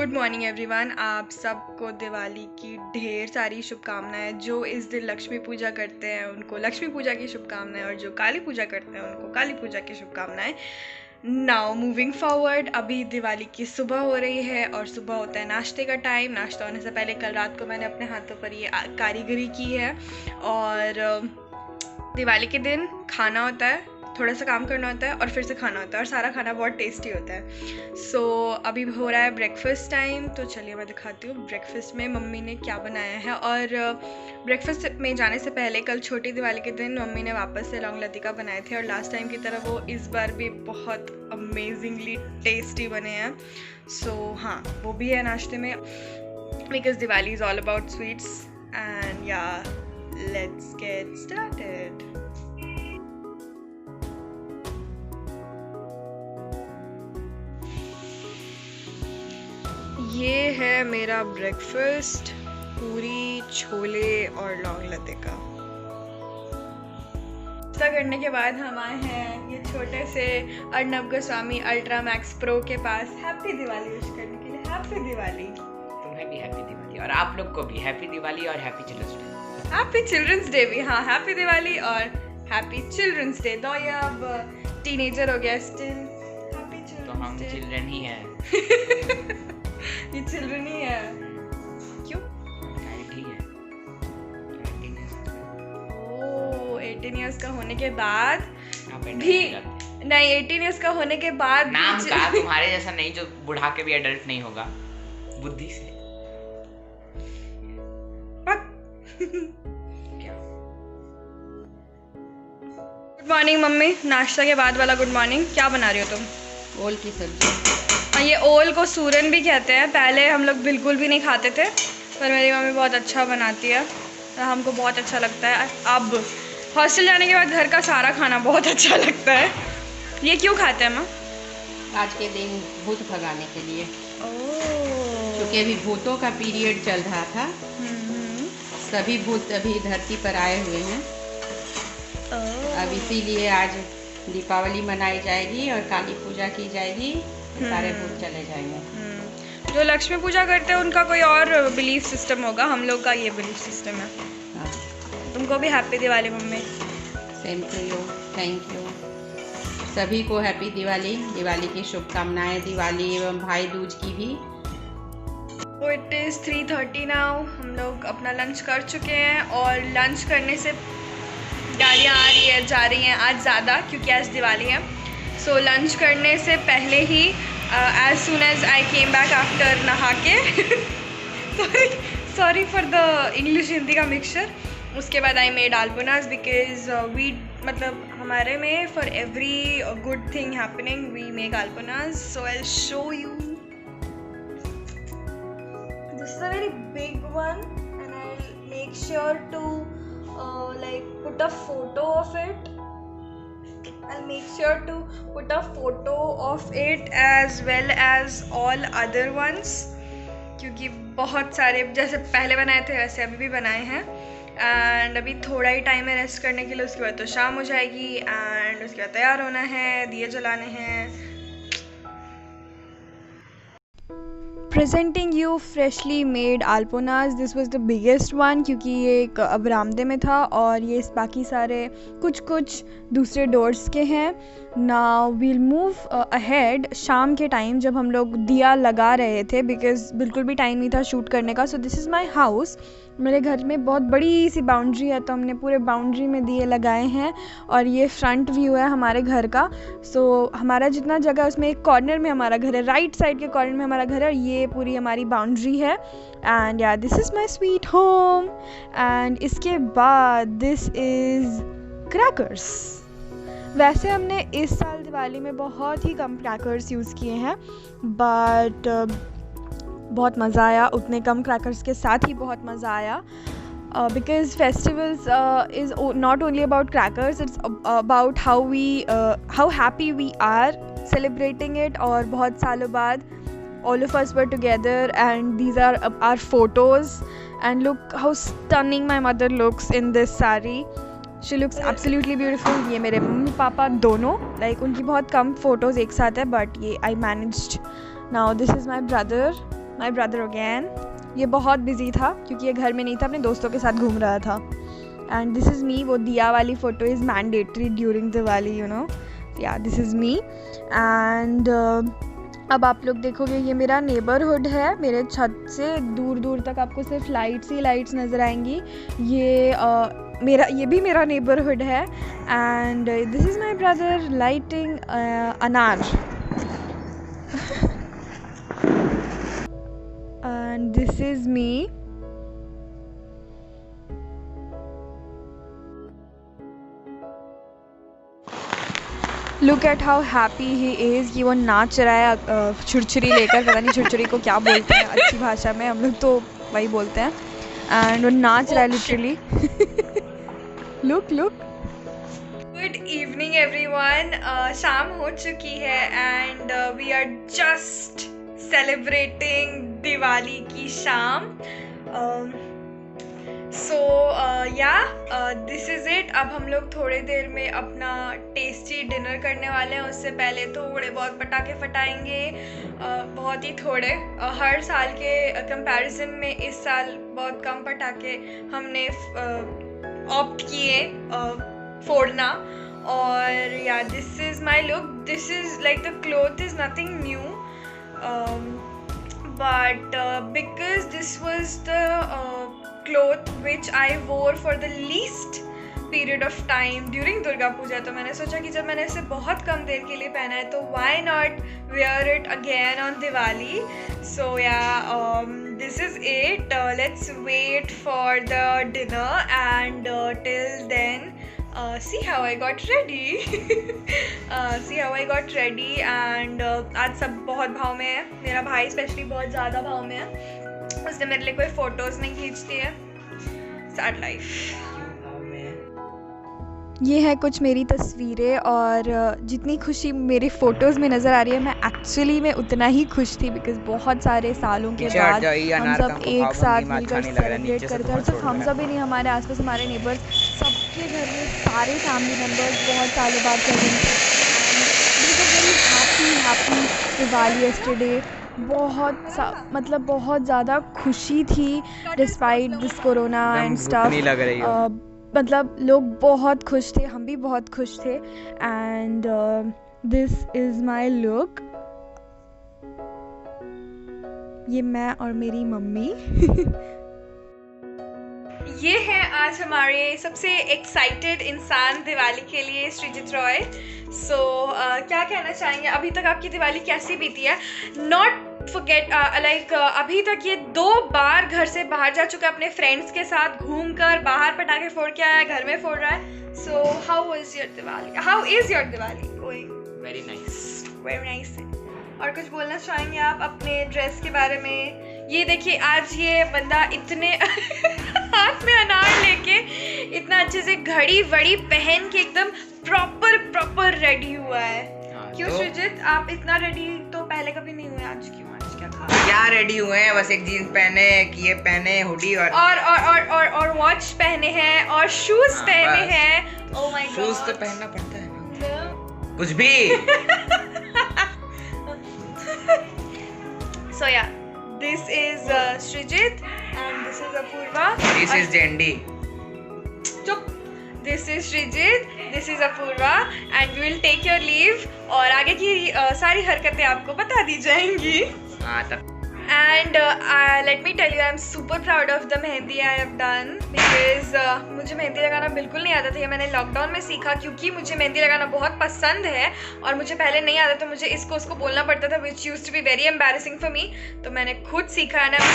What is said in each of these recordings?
Good morning everyone. आप सबको दिवाली की ढेर सारी शुभकामनाएं। जो इस दिन लक्ष्मी पूजा करते हैं उनको लक्ष्मी पूजा की शुभकामनाएं, और जो काली पूजा करते हैं उनको काली पूजा की शुभकामनाएं। नाउ मूविंग फॉरवर्ड, अभी दिवाली की सुबह हो रही है और सुबह होता है नाश्ते का टाइम। नाश्ता होने से पहले कल रात को मैंने अपने हाथों पर ये कारीगरी की है, और दिवाली के दिन खाना होता है, थोड़ा सा काम करना होता है और फिर से खाना होता है, और सारा खाना बहुत टेस्टी होता है। सो अभी हो रहा है ब्रेकफास्ट टाइम, तो चलिए मैं दिखाती हूँ ब्रेकफास्ट में मम्मी ने क्या बनाया है। और ब्रेकफास्ट में जाने से पहले कल छोटी दिवाली के दिन मम्मी ने वापस से लौंग लतिका बनाए थे, और लास्ट टाइम की तरह वो इस बार भी बहुत अमेजिंगली टेस्टी बने हैं। सो हाँ, वो भी है नाश्ते में, because Diwali is all about sweets. And या लेट्स गेट स्टार्टेड। ये है मेरा ब्रेकफास्ट, पूरी, छोले और लौंग लतिका। नाश्ता करने के बाद हम आए हैं ये छोटे से Arnab Goswami ultra max pro के पास हैप्पी दिवाली विश करने के लिए। हैप्पी दिवाली। तुम्हें भी हैप्पी दिवाली, और आप लोग को भी हैप्पी दिवाली और happy children's day. Happy children's day भी। हाँ, हैप्पी दिवाली और हैप्पी चिल्ड्रंस डे। दो ये अब टीनेजर हो गया, स्टिल हैप्पी चिल्ड्रंस डे। तो हम चिल्ड्रन ही हैं। ये चिल्ड्रन ही है। क्यों? 18 ईयर्स का होने के बाद भी नहीं, 18 ईयर्स का होने के बाद नाम का तुम्हारे जैसा नहीं जो बुढ़ा के भी एडल्ट नहीं होगा बुद्धि से। गुड मॉर्निंग मम्मी, नाश्ता के बाद वाला गुड मॉर्निंग। क्या बना रही हो तुम? ओल की सब्जी। ये ओल को सूरन भी कहते हैं। पहले हम लोग बिल्कुल भी नहीं खाते थे, पर मेरी मम्मी बहुत अच्छा बनाती है, हमको बहुत अच्छा लगता है। अब हॉस्टल जाने के बाद घर का सारा खाना बहुत अच्छा लगता है। ये क्यों खाते हैं माँ? आज के दिन भूत भगाने के लिए, क्योंकि अभी भूतों का पीरियड चल रहा था। सभी भूत अभी धरती पर आए हुए हैं। अब इसीलिए आज दीपावली मनाई जाएगी और काली पूजा की जाएगी, सारे भूत चले जाएंगे। जो लक्ष्मी पूजा करते हैं उनका कोई और बिलीफ सिस्टम होगा, हम लोग का ये बिलीफ सिस्टम है। हाँ। तुमको भी happy Diwali mummy. Same to you, thank you. सभी को हैप्पी दिवाली, दिवाली की शुभकामनाएं, दिवाली एवं भाई दूज की भी। तो इट इज़ 3:30 नाउ। हम लोग अपना लंच कर चुके हैं, और लंच करने से गाड़ियाँ आ रही है जा रही हैं आज ज़्यादा, क्योंकि आज दिवाली है। सो लंच करने से पहले ही as soon as I came back after नहा के sorry for the English Hindi का मिक्सचर। उसके बाद I made alpanas, because we मतलब हमारे में for every good thing happening we make alpanas. So I will show you. This is a very big one and I will make sure to like put a photo of it. I'll make sure to put a photo of it as well as all other ones, क्योंकि बहुत सारे जैसे पहले बनाए थे वैसे अभी भी बनाए हैं। एंड अभी थोड़ा ही टाइम है रेस्ट करने के लिए, उसके बाद तो शाम हो जाएगी, एंड उसके बाद तैयार होना है, दिए जलाने हैं। Presenting you freshly made alponas. This was the biggest one, क्योंकि ये एक बरामदे में था, और ये बाकी सारे कुछ दूसरे डोर्स के हैं। Now we'll move ahead। शाम के टाइम जब हम लोग दिया लगा रहे थे, बिकॉज बिल्कुल भी टाइम नहीं था शूट करने का। सो दिस इज़ माई हाउस। मेरे घर में बहुत बड़ी सी बाउंड्री है, तो हमने पूरे बाउंड्री में दिए लगाए हैं, और ये फ्रंट व्यू है हमारे घर का। सो हमारा जितना जगह है उसमें एक कॉर्नर में हमारा घर है, राइट साइड के कॉर्नर में हमारा घर है, और ये पूरी हमारी बाउंड्री है। एंड या this is my sweet home. And इसके बाद दिस इज़ क्रैकर्स। वैसे हमने इस साल दिवाली में बहुत ही कम क्रैकर्स यूज़ किए हैं, बट बहुत मज़ा आया। उतने कम क्रैकर्स के साथ ही बहुत मज़ा आया, because festivals is not only about crackers, it's about how happy we are celebrating it. और बहुत सालों बाद all of us were together, and these are our photos, and look how stunning my mother looks in this sari. She looks absolutely beautiful. ये मेरे mummy papa दोनों, like उनकी बहुत कम photos एक साथ है, but ये I managed. Now this is my brother, my brother again. ये बहुत बिजी था क्योंकि ये घर में नहीं था, अपने दोस्तों के साथ घूम रहा था। एंड दिस इज़ मी। वो दिया वाली photo is mandatory during Diwali, you know. या दिस इज़ मी। एंड अब आप लोग देखोगे ये मेरा नेबरहुड है। मेरे छत से दूर दूर तक आपको सिर्फ लाइट्स ही लाइट्स नज़र आएंगी। ये भी मेरा नेबरहुड है। And this is my brother lighting अनार। And this is me. Look at how happy he is कि वो नाच रहा है छुरछुरी लेकर। पता नहीं छुरछुरी को क्या बोलते हैं अच्छी भाषा में, हम लोग तो वही बोलते हैं। एंड वो नाच रहा है literally. Look good evening everyone. शाम हो चुकी है and we are just celebrating Diwali की शाम। This is it. अब हम लोग थोड़ी देर में अपना टेस्टी डिनर करने वाले हैं। उससे पहले थोड़े बहुत पटाखे फटाएंगे, बहुत ही थोड़े। हर साल के कंपैरिजन में इस साल बहुत कम पटाखे हमने ऑप्ट किए फोड़ना। और या this is my look. This is like the cloth is nothing new, but because this was the cloth which I wore for the least period of time during Durga Puja, तो मैंने सोचा कि जब मैंने इसे बहुत कम देर के लिए पहना है तो why not wear it again on Diwali. So this is it. Let's wait for the dinner and till then see how I got ready. And आज सब बहुत भाव में है। मेरा भाई स्पेशली बहुत ज़्यादा भाव में है। उसने मेरे लिए कोई फ़ोटोज़ नहीं खींचती है। Sad life. ये है कुछ मेरी तस्वीरें और जितनी खुशी मेरी फ़ोटोज़ में नज़र आ रही है, मैं एक्चुअली में उतना ही खुश थी बिकॉज़ बहुत सारे सालों के बाद हम सब एक साथ मिलकर सेलिब्रेट करते हैं। और सिर्फ हम सब ही नहीं, हमारे आसपास हमारे नेबर्स, सबके घर में सारे फैमिली मेम्बर्स बहुत सालों बाद प्रेजेंट थे। Happy Diwali yesterday. बहुत ज़्यादा खुशी थी despite this corona and stuff. मतलब लोग बहुत खुश थे, हम भी बहुत खुश थे। And this is my look. ये मैं और मेरी मम्मी। ये है आज हमारे सबसे एक्साइटेड इंसान दिवाली के लिए, श्रीजित रॉय। क्या कहना चाहेंगे? अभी तक आपकी दिवाली कैसी बीती है? नॉट फॉरगेट अभी तक ये 2 बार घर से बाहर जा चुका है, अपने फ्रेंड्स के साथ घूमकर बाहर पटाखे फोड़ के आया, घर में फोड़ रहा है। So how is your Diwali going? Very nice. और कुछ बोलना चाहेंगे आप अपने ड्रेस के बारे में? ये देखिए, आज ये बंदा इतने हाथ में अनार लेके इतना अच्छे से घड़ी वड़ी पहन के एकदम प्रॉपर रेडी हुआ है। क्यों सृजित, आप इतना रेडी तो पहले कभी नहीं हुए, आज क्यों? आज क्या रेडी हुए हैं? बस एक जीन्स पहने, ये पहने, हुडी और वॉच पहने हैं और शूज पहने हैं। ओह माय गॉड, शूज तो पहनना पड़ता है कुछ भी। So yeah, this is Srijit and this is Apurva. This is Jendi. चुप। This is Srijit, this is Apurva and we will take your leave और आगे की सारी हरकतें आपको बता दी जाएंगी। हाँ तब। And let me tell you, I'm super proud of the mehndi I have done because मुझे मेहंदी लगाना बिल्कुल नहीं आता था। ये मैंने लॉकडाउन में सीखा क्योंकि मुझे मेहंदी लगाना बहुत पसंद है और मुझे पहले नहीं आता, तो मुझे इसको उसको बोलना पड़ता था, which used to be very embarrassing for me। तो मैंने खुद सीखा and I'm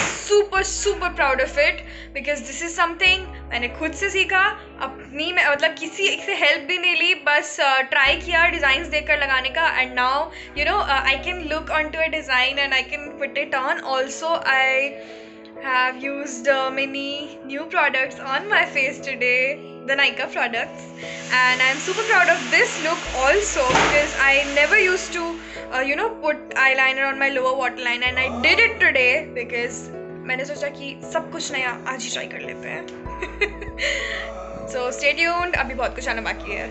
super proud of it because this is something मैंने खुद से सीखा, अपनी मतलब किसी से हेल्प भी नहीं ली, बस ट्राई किया डिज़ाइंस देखकर लगाने का। And now you know I can look on to a design and I can put it on. Also, I have used many new products on my face today, the Nykaa products, and I'm super proud of this look also because I never used to, put eyeliner on my lower waterline, and I did it today because मैंने सोचा कि सब कुछ नया आज ही try कर लेते हैं। So stay tuned, अभी बहुत कुछ आना बाकी है।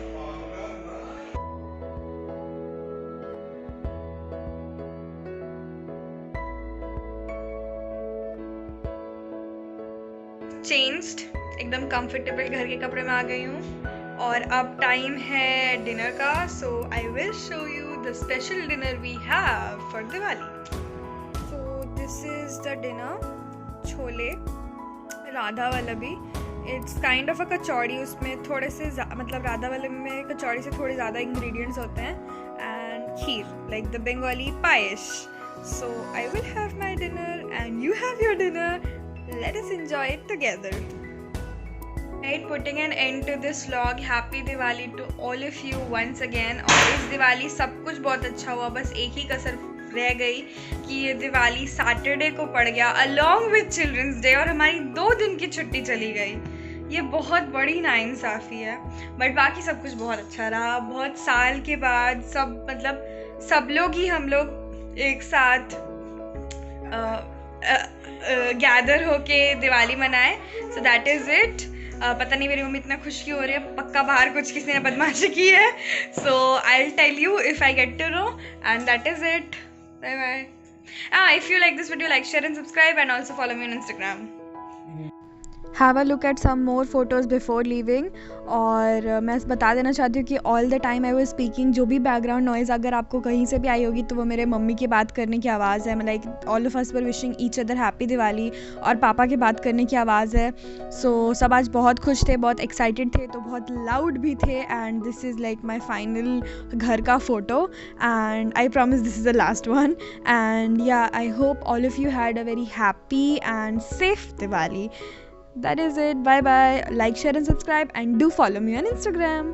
चेंज्ड, एकदम कंफर्टेबल घर के कपड़े में आ गई हूँ और अब टाइम है डिनर का. So I will show you the special dinner we have for Diwali. So this is the dinner. Chole, Radha Vallabhi. It's kind of a kachori. उसमें थोड़े से मतलब राधा वल्लभी में कचौड़ी से थोड़े ज़्यादा इंग्रेडिएंट्स होते हैं. And kheer, like the Bengali payas. So I will have my dinner and you have your dinner. Let us enjoy it together. Right, putting an end to this vlog. Happy Diwali to all of you once again. और इस दिवाली सब कुछ बहुत अच्छा हुआ. बस एक ही कसर रह गई कि ये दिवाली सैटरडे को पड़ गया along with चिल्ड्रंस डे और हमारी 2 दिन की छुट्टी चली गई. ये बहुत बड़ी नाइंसाफ़ी है. बट बाकी सब कुछ बहुत अच्छा रहा. बहुत साल के बाद सब लोग ही हम लोग एक साथ गैदर होके दिवाली मनाए. So that is it. पता नहीं मेरी मम्मी इतना खुश क्यों हो रही है. पक्का बाहर कुछ किसी ने बदमाशी की है. So I will tell you if I get to know. And that is it. Bye bye. If you like this video, like, share and subscribe, and also follow me on Instagram. Have a look at some more photos before leaving. और मैं बता देना चाहती हूँ कि all the time I was speaking, जो भी background noise अगर आपको कहीं से भी आई होगी तो वो मेरे मम्मी की बात करने की आवाज़ है. Like all of us were wishing each other happy Diwali और पापा की बात करने की आवाज़ है. सो सब आज बहुत खुश थे, बहुत एक्साइटेड थे, तो बहुत लाउड भी थे. And this is like my final घर का photo and I promise this is the last one. And yeah I hope all of you had a very happy and safe Diwali. That is it. Bye bye. Like, share and subscribe, and do follow me on Instagram.